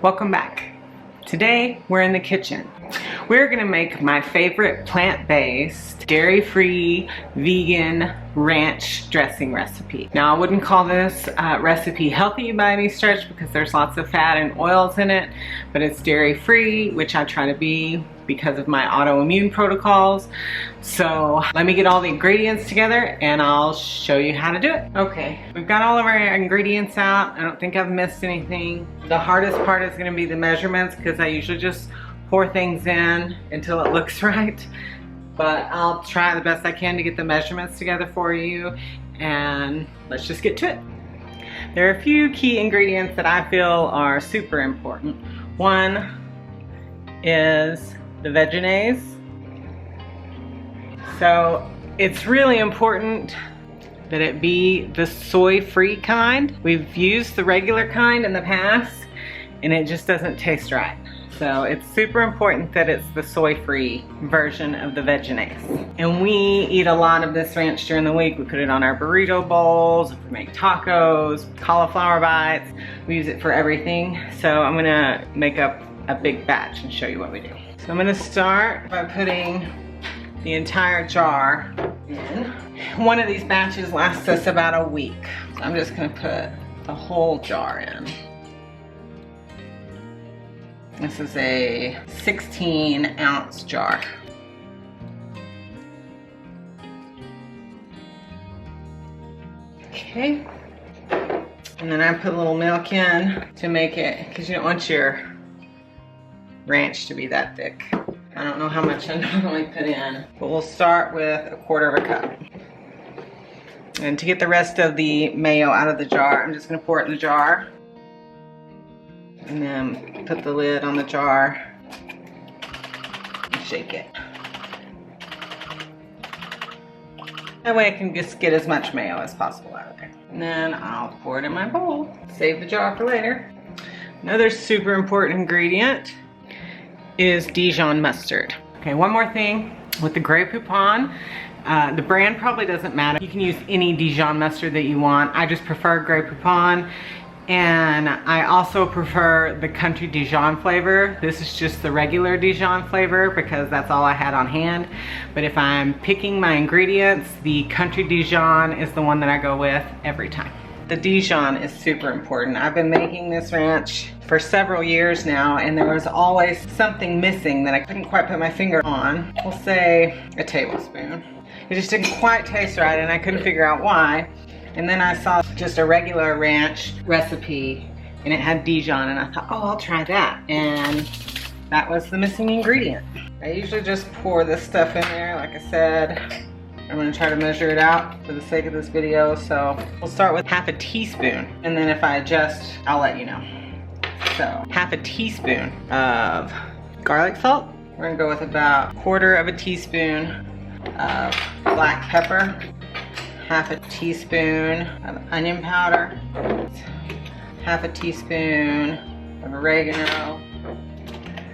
Welcome back. Today we're in the kitchen. We're gonna make my favorite plant-based, dairy-free, vegan ranch dressing recipe. Now I wouldn't call this recipe healthy by any stretch because there's lots of fat and oils in it, but it's dairy-free, which I try to be because of my autoimmune protocols. So let me get all the ingredients together and I'll show you how to do it. Okay, we've got all of our ingredients out. I don't think I've missed anything. The hardest part is gonna be the measurements because I usually just pour things in until it looks right. But I'll try the best I can to get the measurements together for you, and let's just get to it. There are a few key ingredients that I feel are super important. One is the Vegenaise. So it's really important that it be the soy-free kind. We've used the regular kind in the past and it just doesn't taste right. So it's super important that it's the soy-free version of the Vegenaise. And we eat a lot of this ranch during the week. We put it on our burrito bowls, we make tacos, cauliflower bites. We use it for everything. So I'm gonna make up a big batch and show you what we do. So I'm gonna start by putting the entire jar in. One of these batches lasts us about a week. So I'm just gonna put the whole jar in. This is a 16-ounce jar. Okay. And then I put a little milk in to make it, because you don't want your ranch to be that thick. I don't know how much I normally put in, but we'll start with 1/4 cup. And to get the rest of the mayo out of the jar, I'm just gonna pour it in the jar. And then put the lid on the jar and shake it. That way I can just get as much mayo as possible out of there. And then I'll pour it in my bowl. Save the jar for later. Another super important ingredient is Dijon mustard. Okay, one more thing with the Grey Poupon. The brand probably doesn't matter. You can use any Dijon mustard that you want. I just prefer Grey Poupon. And I also prefer the country Dijon flavor. This is just the regular Dijon flavor because that's all I had on hand. But if I'm picking my ingredients, the country Dijon is the one that I go with every time. The Dijon is super important. I've been making this ranch for several years now and there was always something missing that I couldn't quite put my finger on. We'll say a tablespoon. It just didn't quite taste right and I couldn't figure out why. And then I saw just a regular ranch recipe and it had Dijon and I thought, oh, I'll try that. And that was the missing ingredient. I usually just pour this stuff in there. Like I said, I'm gonna try to measure it out for the sake of this video. So we'll start with 1/2 teaspoon. And then if I adjust, I'll let you know. So 1/2 teaspoon of garlic salt. We're gonna go with about 1/4 teaspoon of black pepper. 1/2 teaspoon of onion powder, 1/2 teaspoon of oregano,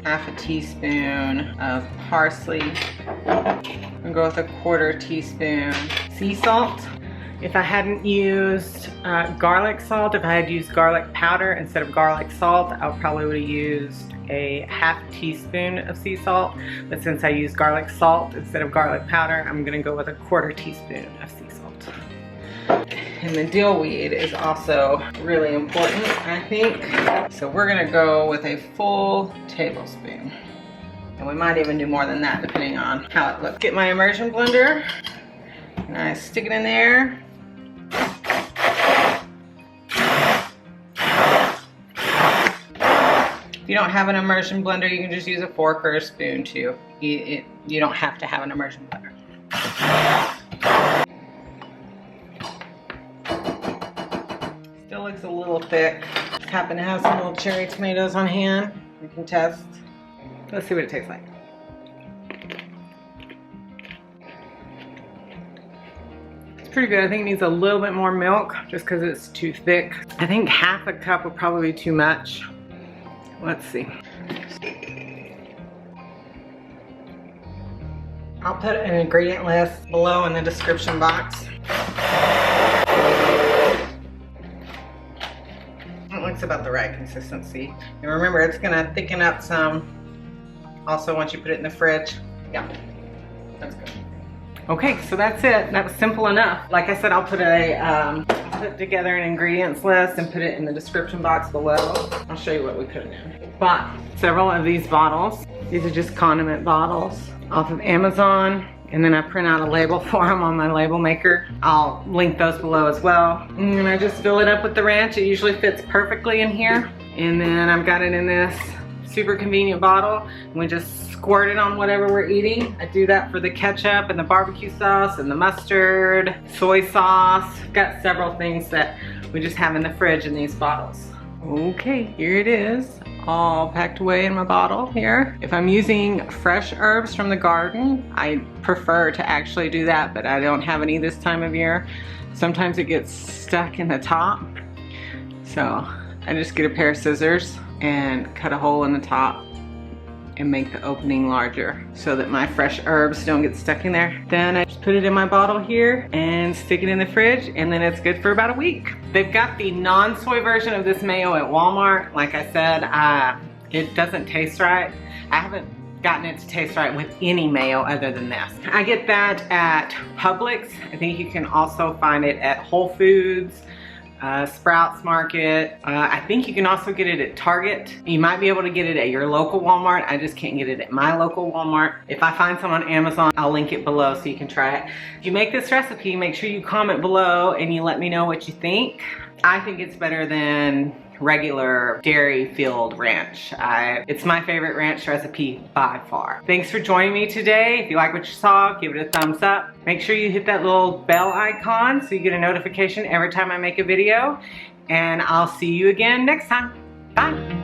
1/2 teaspoon of parsley. I'm gonna go with 1/4 teaspoon sea salt. If I hadn't used garlic salt, if I had used garlic powder instead of garlic salt, I probably would have used a 1/2 teaspoon of sea salt. But since I used garlic salt instead of garlic powder, I'm gonna go with 1/4 teaspoon of sea salt. And the dill weed is also really important, I think. So we're gonna go with a full tablespoon. And we might even do more than that depending on how it looks. Get my immersion blender and I stick it in there. If you don't have an immersion blender, you can just use a fork or a spoon too. You don't have to have an immersion blender. Still looks a little thick. Just happen to have some little cherry tomatoes on hand. We can test. Let's see what it tastes like. It's pretty good. I think it needs a little bit more milk just because it's too thick. I think 1/2 cup would probably be too much. Let's see. I'll put an ingredient list below in the description box. It's about the right consistency. And remember, it's gonna thicken up some also once you put it in the fridge. Yeah, that's good. Okay, so that's it. That was simple enough. Like I said, I'll put together an ingredients list and put it in the description box below. I'll show you what we put in. Bought several of these bottles. These are just condiment bottles off of Amazon. And then I print out a label for them on my label maker. I'll link those below as well. And I just fill it up with the ranch. It usually fits perfectly in here. And then I've got it in this super convenient bottle. And we just squirt it on whatever we're eating. I do that for the ketchup and the barbecue sauce and the mustard, soy sauce. Got several things that we just have in the fridge in these bottles. Okay, here it is, all packed away in my bottle here. If I'm using fresh herbs from the garden, I prefer to actually do that, but I don't have any this time of year. Sometimes it gets stuck in the top. So I just get a pair of scissors and cut a hole in the top and make the opening larger so that my fresh herbs don't get stuck in there. Then I just put it in my bottle here and stick it in the fridge, and then it's good for about a week. They've got the non-soy version of this mayo at Walmart. Like I said, it doesn't taste right. I haven't gotten it to taste right with any mayo other than this. I get that at Publix. I think you can also find it at Whole Foods, Sprouts Market. I think you can also get it at Target. You might be able to get it at your local Walmart. I just can't get it at my local Walmart. If I find some on Amazon, I'll link it below so you can try it. If you make this recipe, make sure you comment below and you let me know what you think. I think it's better than regular dairy-filled ranch. It's my favorite ranch recipe by far. Thanks for joining me today. If you like what you saw, give it a thumbs up. Make sure you hit that little bell icon so you get a notification every time I make a video. And I'll see you again next time. Bye.